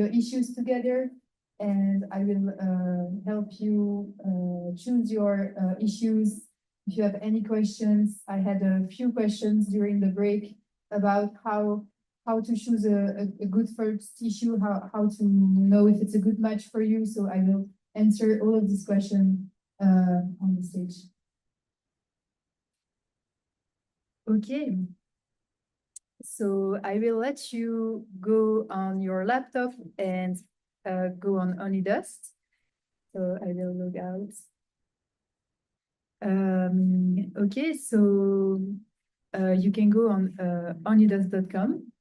the issues together, and I will help you choose your issues. If you have any questions, I had a few questions during the break about how to choose a good first issue, how to know if it's a good match for you. So I will answer all of these questions on the stage. Okay. So I will let you go on your laptop and go on OnlyDust. So I will log out. Okay, so you can go on onlydust.com.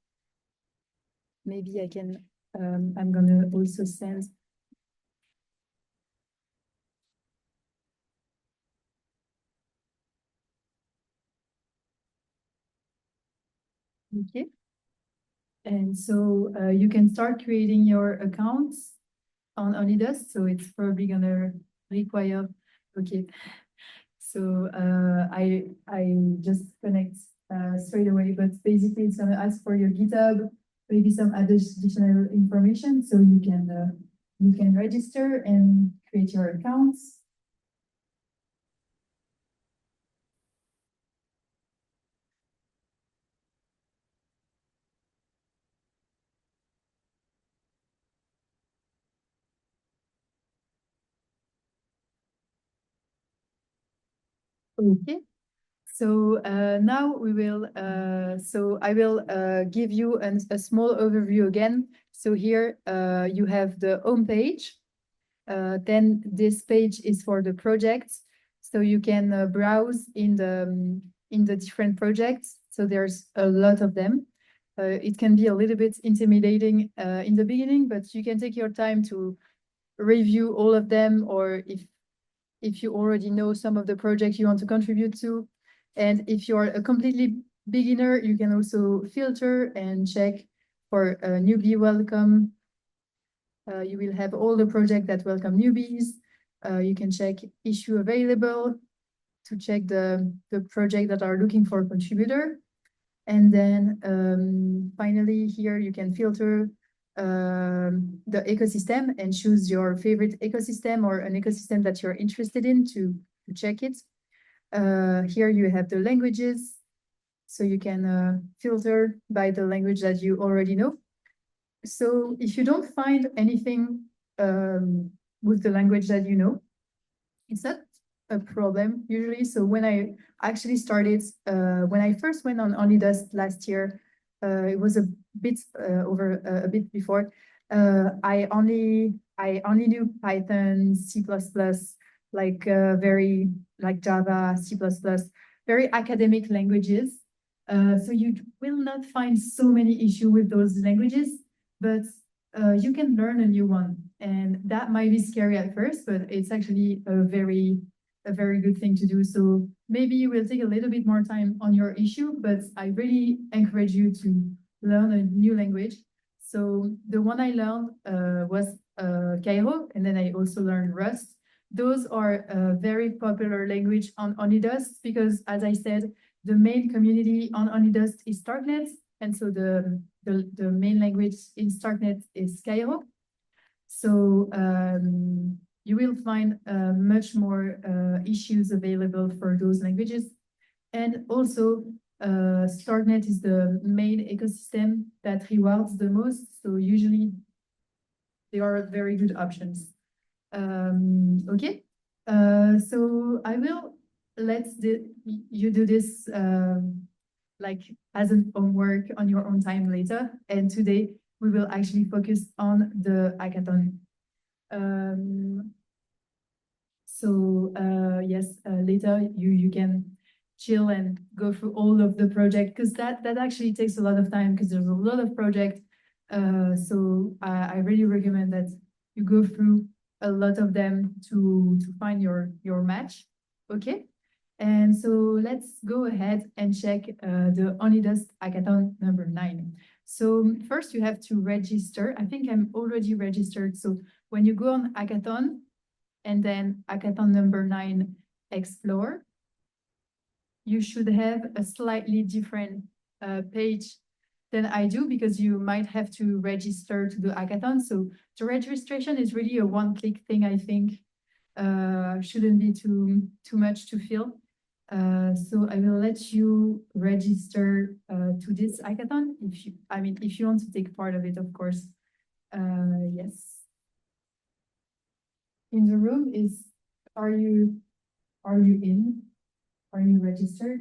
Maybe I can, I'm gonna also send. Okay. And so you can start creating your accounts on OnlyDust. So it's probably gonna require, okay. So I just connect straight away, but basically it's gonna ask for your GitHub, maybe some additional information, so you can register and create your accounts. Okay. So now we will, so I will give you a small overview again. So here you have the home page. Then this page is for the projects. So you can browse in the different projects. So there's a lot of them. It can be a little bit intimidating in the beginning, but you can take your time to review all of them, or if you already know some of the projects you want to contribute to. And if you're a completely beginner, you can also filter and check for a newbie welcome. You will have all the projects that welcome newbies. You can check issue available to check the project that are looking for a contributor. And then finally here you can filter the ecosystem and choose your favorite ecosystem or an ecosystem that you're interested in to check it. Here you have the languages, so you can filter by the language that you already know. So if you don't find anything with the language that you know, it's not a problem usually. So when I actually started, when I first went on OnlyDust last year, it was a bit a bit before. I only knew Python, C++, like very like Java, C++, very academic languages. So you will not find so many issues with those languages, but you can learn a new one, and that might be scary at first, but it's actually a very good thing to do. So maybe you will take a little bit more time on your issue, but I really encourage you to learn a new language. So the one I learned was H.E.R, and then I also learned Rust. Those are a very popular language on OnlyDust because, as I said, the main community on OnlyDust is Starknet, and so the main language in Starknet is H.E.R. So you will find much more issues available for those languages. And also, Starknet is the main ecosystem that rewards the most. So usually they are very good options. Okay, so I will let you do this like as a homework on your own time later. And today we will actually focus on the hackathon. Yes, later you can chill and go through all of the project, because that actually takes a lot of time because there's a lot of projects. So I really recommend that you go through a lot of them to find your match. Okay. And so let's go ahead and check the OnlyDust hackathon number 9. So first you have to register. I think I'm already registered. So when you go on hackathon and then hackathon number 9 explore, you should have a slightly different page than I do because you might have to register to the hackathon. So the registration is really a one-click thing, I think. Shouldn't be too much to fill. So I will let you register to this hackathon if you want to take part of it, of course. Yes. In the room are you in? Are you registered?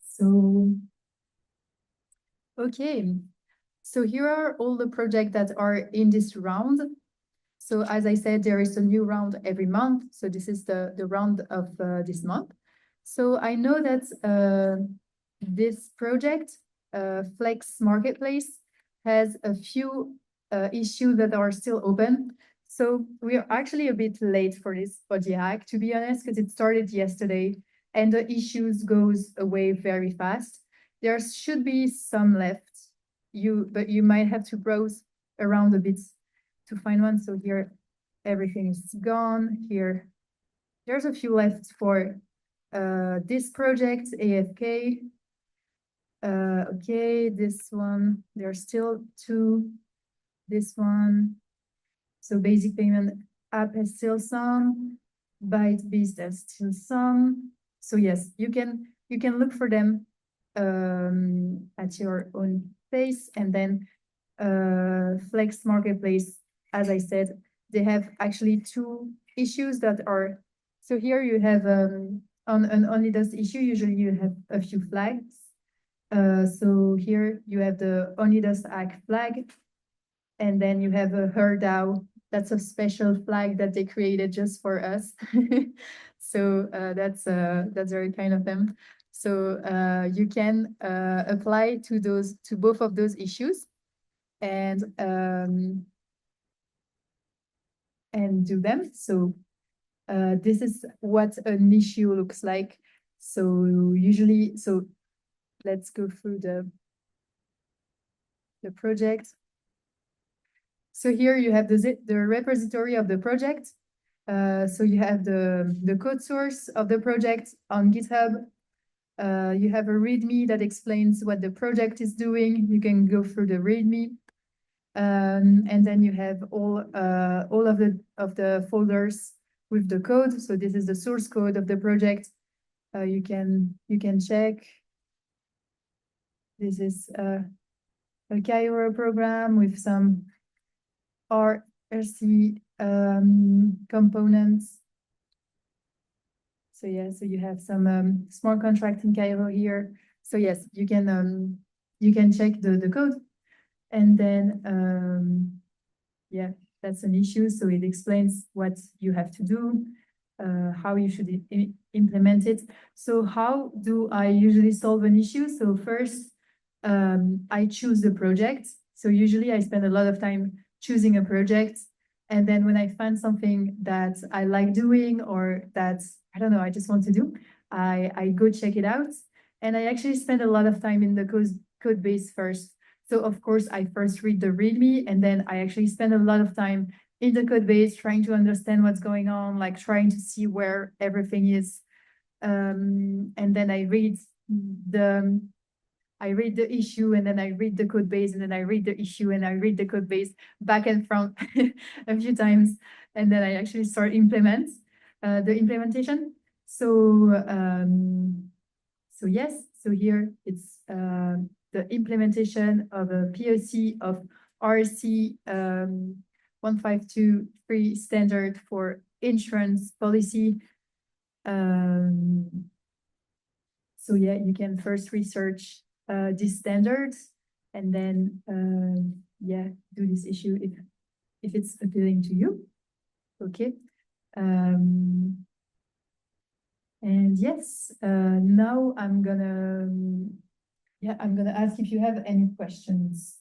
So, okay. So here are all the projects that are in this round. So as I said, there is a new round every month. So this is the round of this month. So I know that this project, Flex Marketplace, has a few issues that are still open. So we are actually a bit late for this body hack, to be honest, because it started yesterday and the issues goes away very fast. There should be some left, but you might have to browse around a bit to find one. So here, everything is gone. Here, there's a few left for this project, AFK. Okay, this one, there are still two. This one, so basic payment app has still some. ByteBeast has still some. So yes, you can look for them at your own pace, and then Flex Marketplace, as I said, they have actually two issues that are, so here you have on an only does issue, usually you have a few flags. So here you have the only does hack flag, and then you have a H.E.R DAO. That's a special flag that they created just for us. So that's very kind of them. So you can apply to both of those issues and do them. So this is what an issue looks like. So usually, so let's go through the project. So here you have the repository of the project. So you have the code source of the project on GitHub. You have a README that explains what the project is doing. You can go through the README. And then you have all of the folders with the code. So this is the source code of the project. You can check. This is a H.E.R program with some RC components. So yeah, so you have some smart contract in Cairo here. So yes, you can check the code, and then yeah, that's an issue. So it explains what you have to do, how you should implement it. So how do I usually solve an issue? So first, I choose the project. So usually I spend a lot of time choosing a project. And then when I find something that I like doing or that, I don't know, I just want to do, I go check it out. And I actually spend a lot of time in the code base first. So of course, I first read the README, and then I actually spend a lot of time in the code base trying to understand what's going on, like trying to see where everything is. And then I read the issue, and then I read the code base, and then I read the issue, and I read the code base back and front a few times, and then I actually start the implementation. So yes, so here it's the implementation of a POC of RC 1523 standard for insurance policy. So yeah, you can first research these standards, and then yeah, do this issue if it's appealing to you. Okay. And yes, now I'm gonna ask if you have any questions.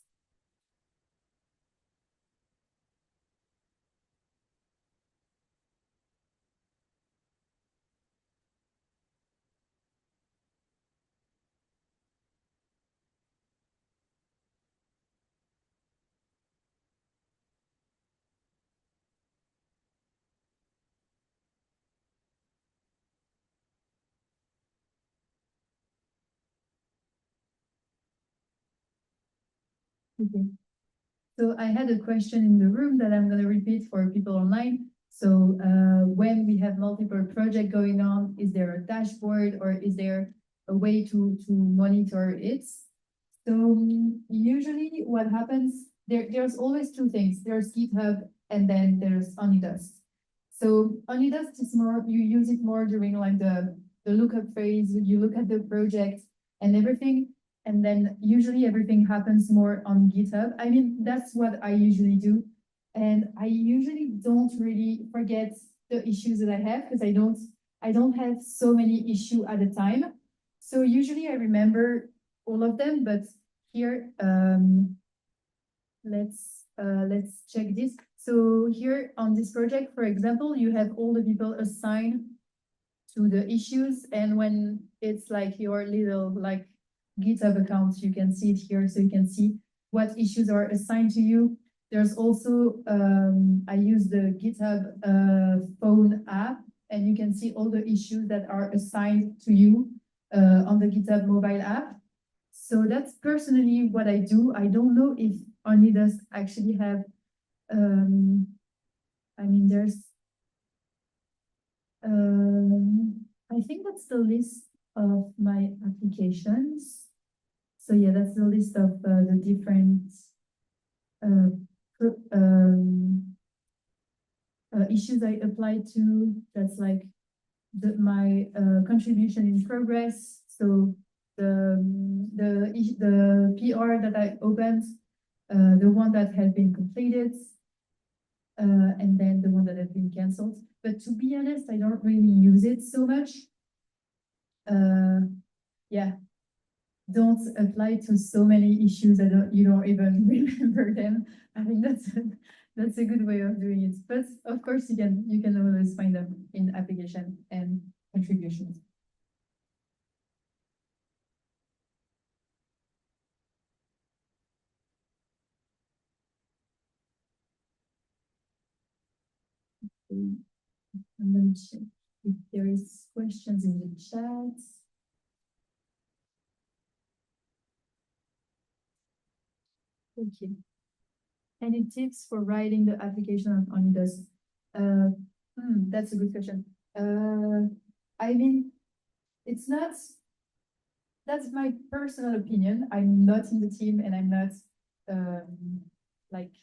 Okay. So I had a question in the room that I'm going to repeat for people online. So when we have multiple projects going on, is there a dashboard or is there a way to monitor it? So usually what happens, there's always two things. There's GitHub and then there's Onidust. So Onidust is more, you use it more during like the lookup phase, you look at the project and everything. And then usually everything happens more on GitHub. I mean, that's what I usually do. And I usually don't really forget the issues that I have because I don't have so many issues at a time. So usually I remember all of them, but here, let's check this. So here on this project, for example, you have all the people assigned to the issues. And when it's like your little like GitHub account, you can see it here. So you can see what issues are assigned to you. There's also, I use the GitHub phone app, and you can see all the issues that are assigned to you on the GitHub mobile app. So that's personally what I do. I don't know if Only does actually have, I mean, there's, I think that's the list of my applications. So yeah, that's the list of the different uh, issues I applied to. That's like my contribution in progress. So the PR that I opened, the one that had been completed, and then the one that had been canceled. But to be honest, I don't really use it so much. Yeah, don't apply to so many issues that you don't even remember them. I think that's a good way of doing it. But of course, you can always find them in application and contributions. I'm going to check if there is questions in the chat. Okay. Any tips for writing the application on Onidus? That's a good question. I mean, it's not, that's my personal opinion. I'm not in the team and I'm not like,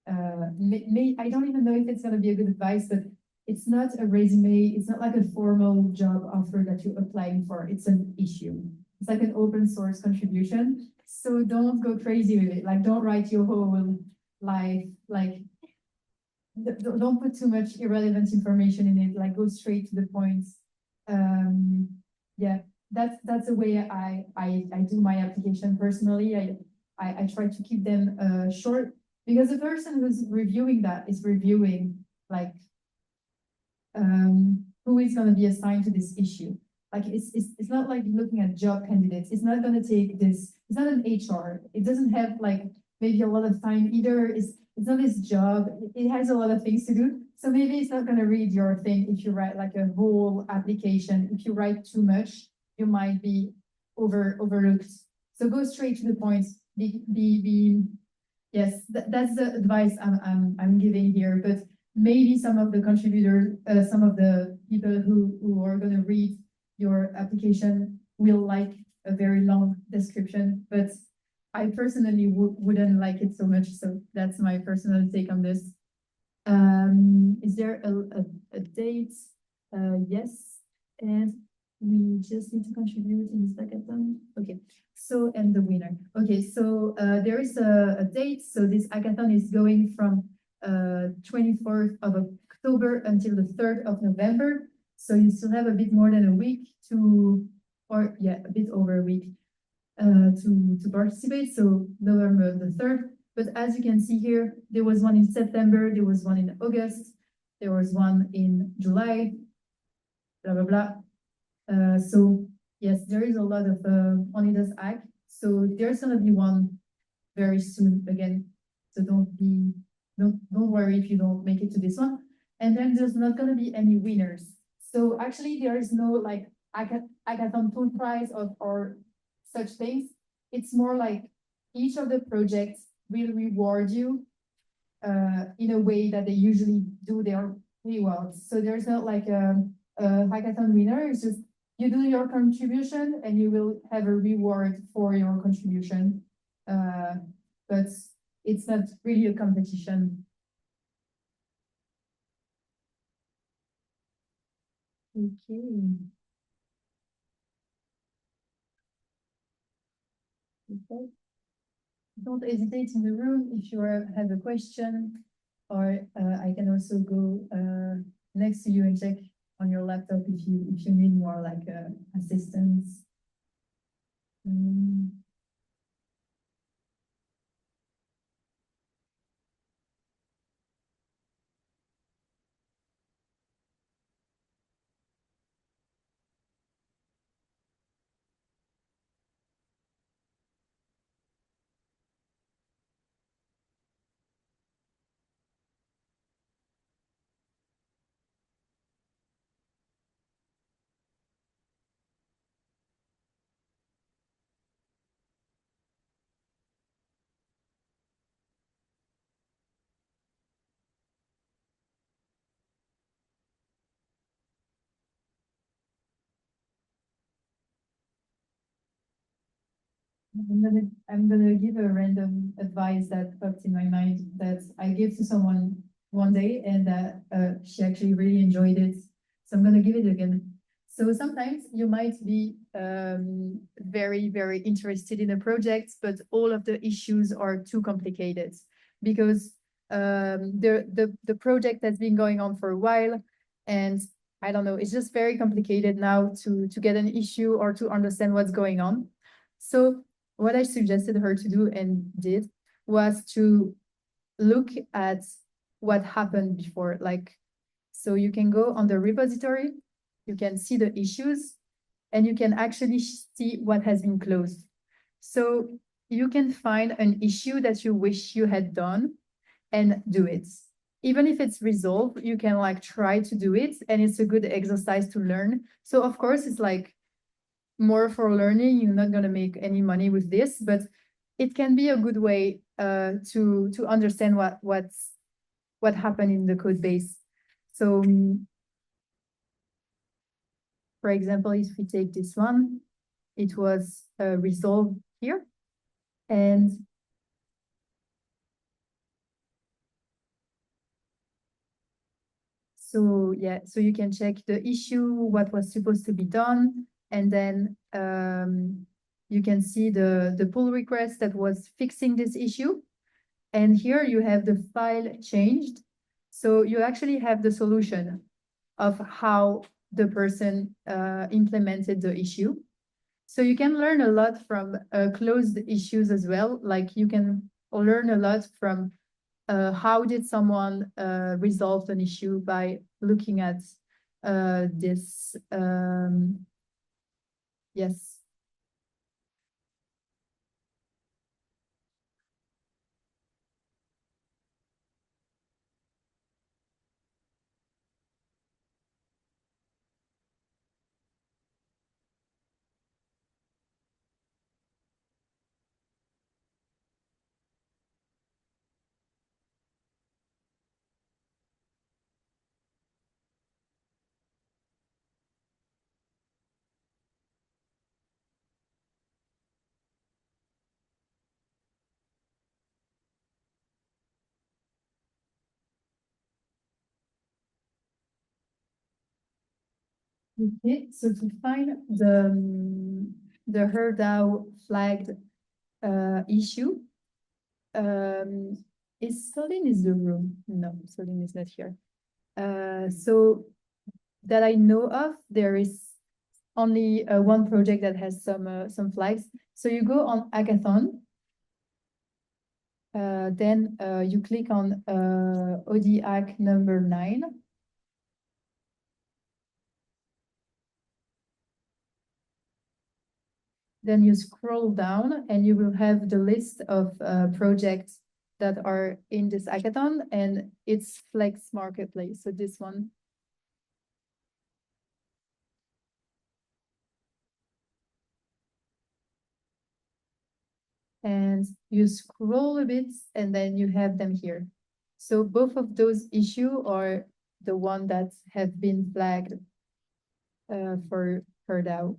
I don't even know if it's going to be a good advice, but it's not a resume. It's not like a formal job offer that you're applying for. It's an issue. It's like an open source contribution. So don't go crazy with it. Like, don't write your whole life. Like, don't put too much irrelevant information in it. Like, go straight to the point. Yeah, that's the way I do my application personally. I try to keep them short because the person who's reviewing that is reviewing like who is going to be assigned to this issue. Like it's not like looking at job candidates. It's not going to take this. It's not an HR. It doesn't have like maybe a lot of time either. It's not his job. It has a lot of things to do. So maybe it's not going to read your thing if you write like a whole application. If you write too much, you might be overlooked. So go straight to the point. Yes, that's the advice I'm giving here. But maybe some of the contributors, some of the people who are going to read your application will like a very long description, but I personally wouldn't like it so much. So that's my personal take on this. Is there a date? Yes, and we just need to contribute in this hackathon. Okay, so and the winner. Okay, so there is a date. So this hackathon is going from 24th of October until the 3rd of November. So you still have a bit more than a week to, or yeah, a bit over a week to participate. So November the 3rd. But as you can see here, there was one in September, there was one in August, there was one in July, blah, blah, blah. So yes, there is a lot of Onidas Act. So there's gonna be one very soon again. So don't worry if you don't make it to this one. And then there's not gonna be any winners. So actually there is no like hackathon tool prize or such things. It's more like each of the projects will reward you in a way that they usually do their rewards. So there's not like a hackathon winner. It's just you do your contribution and you will have a reward for your contribution. But it's not really a competition. Okay. Okay. Don't hesitate in the room if you have a question, or I can also go next to you and check on your laptop if you need more like assistance. Mm. I'm gonna give a random advice that popped in my mind that I gave to someone one day, and she actually really enjoyed it. So I'm gonna give it again. So sometimes you might be very, very interested in a project, but all of the issues are too complicated because the project has been going on for a while, and I don't know, it's just very complicated now to get an issue or to understand what's going on. So what I suggested her to do and did was to look at what happened before. Like, so you can go on the repository, you can see the issues, and you can actually see what has been closed. So you can find an issue that you wish you had done and do it. Even if it's resolved, you can like try to do it, and it's a good exercise to learn. So of course, it's like more for learning. You're not going to make any money with this, but it can be a good way to understand what happened in the code base. So, for example, if we take this one, it was resolved here, and so yeah, so you can check the issue, what was supposed to be done, and then you can see the pull request that was fixing this issue. And here you have the file changed. So you actually have the solution of how the person implemented the issue. So you can learn a lot from closed issues as well. Like you can learn a lot from how did someone resolve an issue by looking at this. Yes. Okay, so to find the HERDAO flagged issue, is Celine is the room? No, Celine is not here. So that I know of, there is only one project that has some flags. So you go on hackathon, then you click on ODHack number 9. Then you scroll down and you will have the list of projects that are in this hackathon, and it's Flex Marketplace. So this one. and you scroll a bit and then you have them here. So both of those issues are the one that have been flagged for DAO.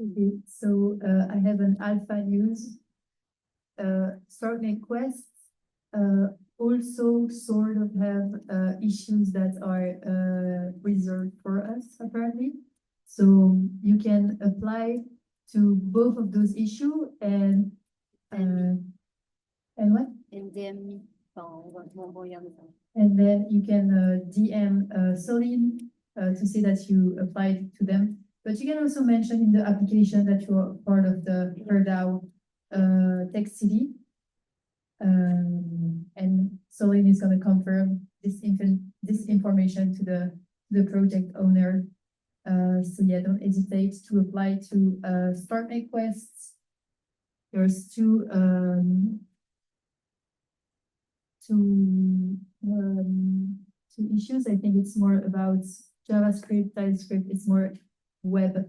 Okay, so I have an alpha news. Starknet quests also sort of have issues that are reserved for us, apparently. So you can apply to both of those issues and what? And DM, enfin, on va m'envoyer un message. And then you can DM Celine to say that you applied to them. But you can also mention in the application that you are part of the HERDAO tech city. And Celine is going to confirm this information to the project owner. So yeah, don't hesitate to apply to Starknet quests. There's two issues. I think it's more about JavaScript, TypeScript. It's more web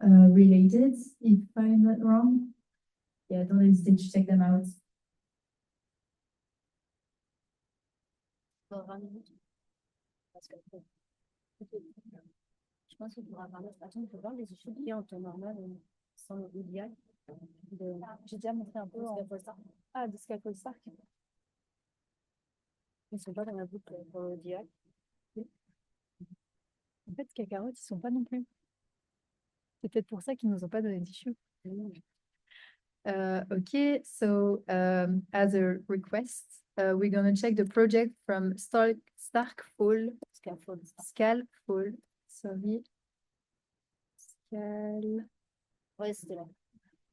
related, if I'm not wrong. Yeah, don't hesitate to check them out. Parce que je pense qu'il faudra vraiment. Attends, on peut voir les issues qu'il y a en temps normal sans le ODI. J'ai déjà montré un peu en Stark. Ah, de Scaffold Stark. Ils ne sont pas dans la boucle pour l'ODI. En fait, Cacarotte, ils sont pas non plus. C'est peut-être pour ça qu'ils nous ont pas donné d'issue. Okay, so as a request, we're gonna check the project from Scaffold, sorry. Ouais, c'était là.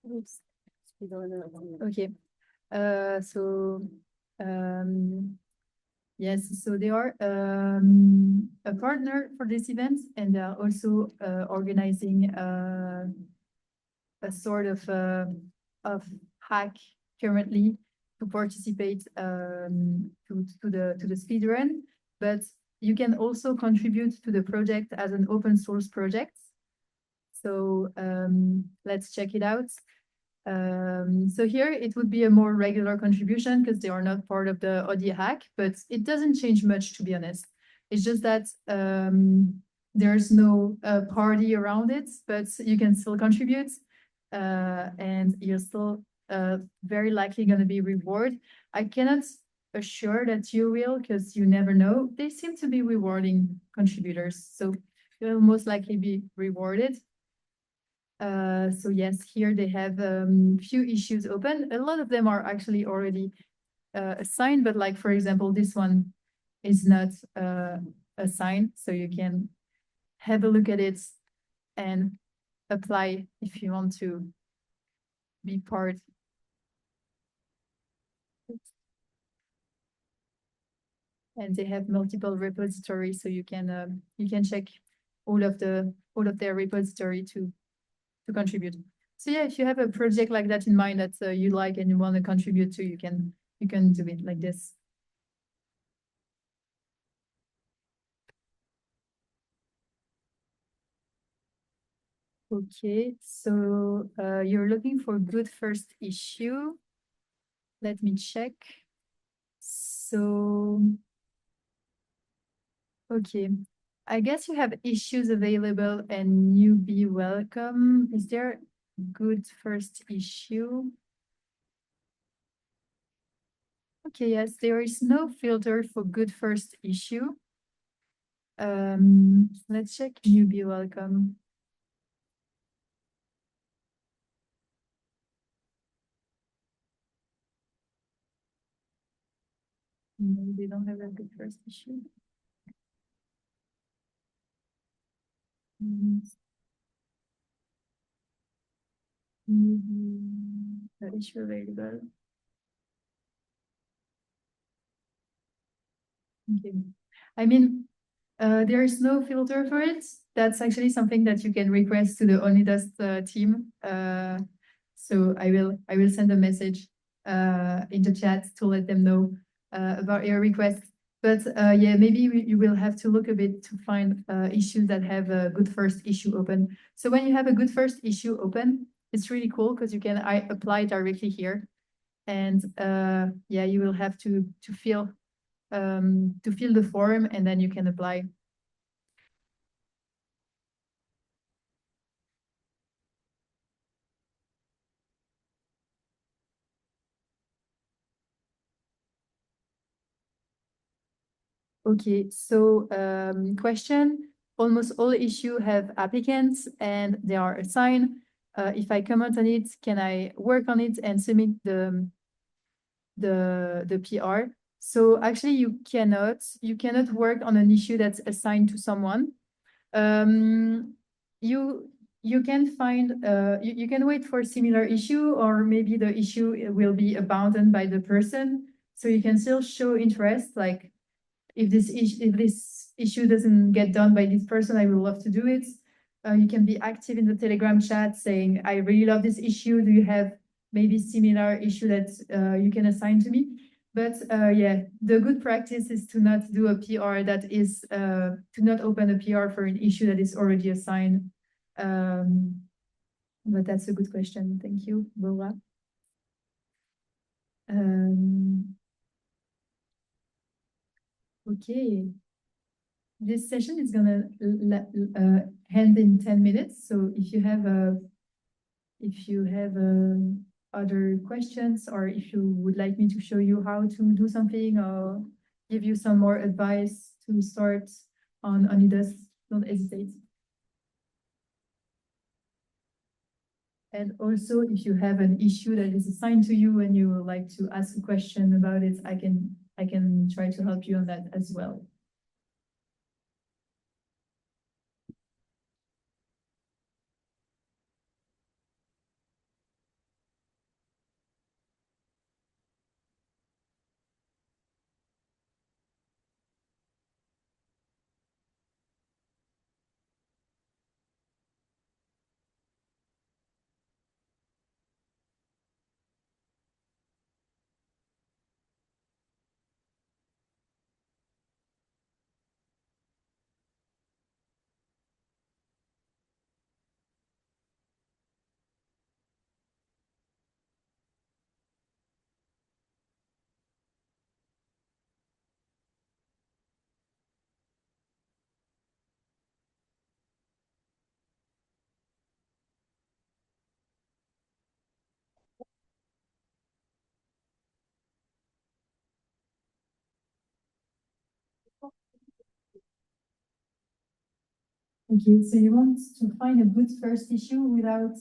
Oops. C'était dans le... Okay, so yes, so they are a partner for this event, and they are also organizing a sort of hack currently to participate to the speedrun. But you can also contribute to the project as an open source project. So let's check it out. So here it would be a more regular contribution because they are not part of the OD hack, but it doesn't change much, to be honest. It's just that there's no party around it, but you can still contribute and you're still very likely going to be rewarded. I cannot assure that you will because you never know. They seem to be rewarding contributors, so you'll most likely be rewarded. So yes, here they have few issues open. A lot of them are actually already assigned, but like, for example, this one is not assigned. So you can have a look at it and apply if you want to be part. And they have multiple repositories, so you can check all of their repository to contribute. So yeah, if you have a project like that in mind that you like and you want to contribute to, you can do it like this. Okay, so you're looking for good first issue. Let me check. So, okay. I guess you have issues available and newbie welcome. Is there good first issue? Okay, yes, there is no filter for good first issue. Let's check newbie welcome. No, they don't have a good first issue. The issue available. Okay. I mean, there is no filter for it. That's actually something that you can request to the OnlyDust team. So I will send a message in the chat to let them know about your request. But yeah, maybe you will have to look a bit to find issues that have a good first issue open. So when you have a good first issue open, it's really cool because you can apply directly here. And yeah, you will have to fill the form and then you can apply. Okay, so question, almost all issue have applicants and they are assigned. If I comment on it, can I work on it and submit the PR? So actually you cannot work on an issue that's assigned to someone. You can find you can wait for a similar issue, or maybe the issue will be abandoned by the person. So you can still show interest, like if this issue doesn't get done by this person, I would love to do it. You can be active in the Telegram chat saying, I really love this issue. Do you have maybe similar issue that you can assign to me? But yeah, the good practice is to not do a PR that is, to not open a PR for an issue that is already assigned. But that's a good question. Thank you, Laura. Okay. This session is gonna end in 10 minutes. So if you have other questions, or if you would like me to show you how to do something or give you some more advice to start on OnlyDust, don't hesitate. And also, if you have an issue that is assigned to you and you would like to ask a question about it, I can try to help you on that as well. Okay, so you want to find a good first issue without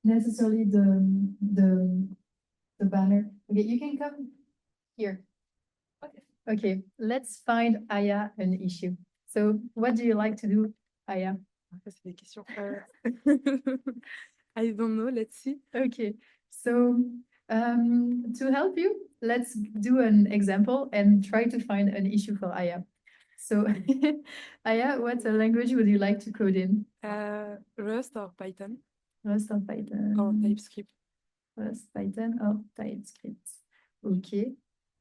necessarily the banner. Okay, you can come here. Okay, let's find Aya an issue. So what do you like to do, Aya? Ça, c'est des questions. I don't know, let's see. Okay, so to help you, let's do an example and try to find an issue for Aya. So Aya, what language would you like to code in? Rust or Python? Rust or Python? Or TypeScript. Rust, Python, or TypeScript. Okay.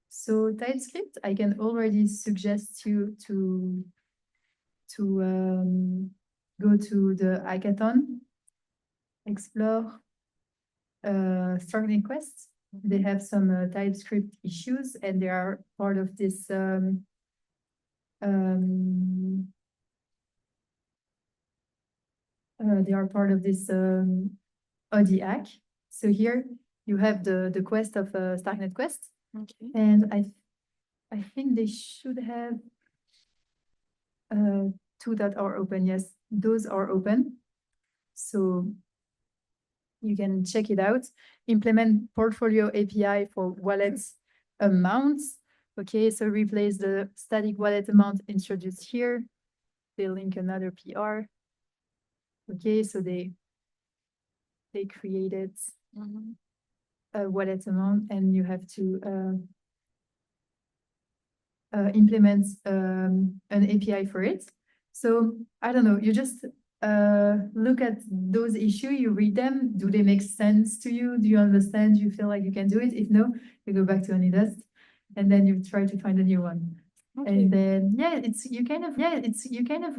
So TypeScript, I can already suggest you to go to the hackathon, explore Starknet Quest. They have some TypeScript issues, and they are part of this OD hack. So here you have the quest of Starknet Quest, Okay. and I think they should have two that are open. Yes, those are open. So you can check it out. Implement portfolio API for wallets amounts. Okay, so replace the static wallet amount introduced here. They link another PR. Okay, so they created a wallet amount, and you have to implement an API for it. So I don't know, you just look at those issues, you read them. Do they make sense to you? Do you understand? Do you feel like you can do it? If no, you go back to AnyDust, and then you try to find a new one. Okay. And then, yeah, you kind of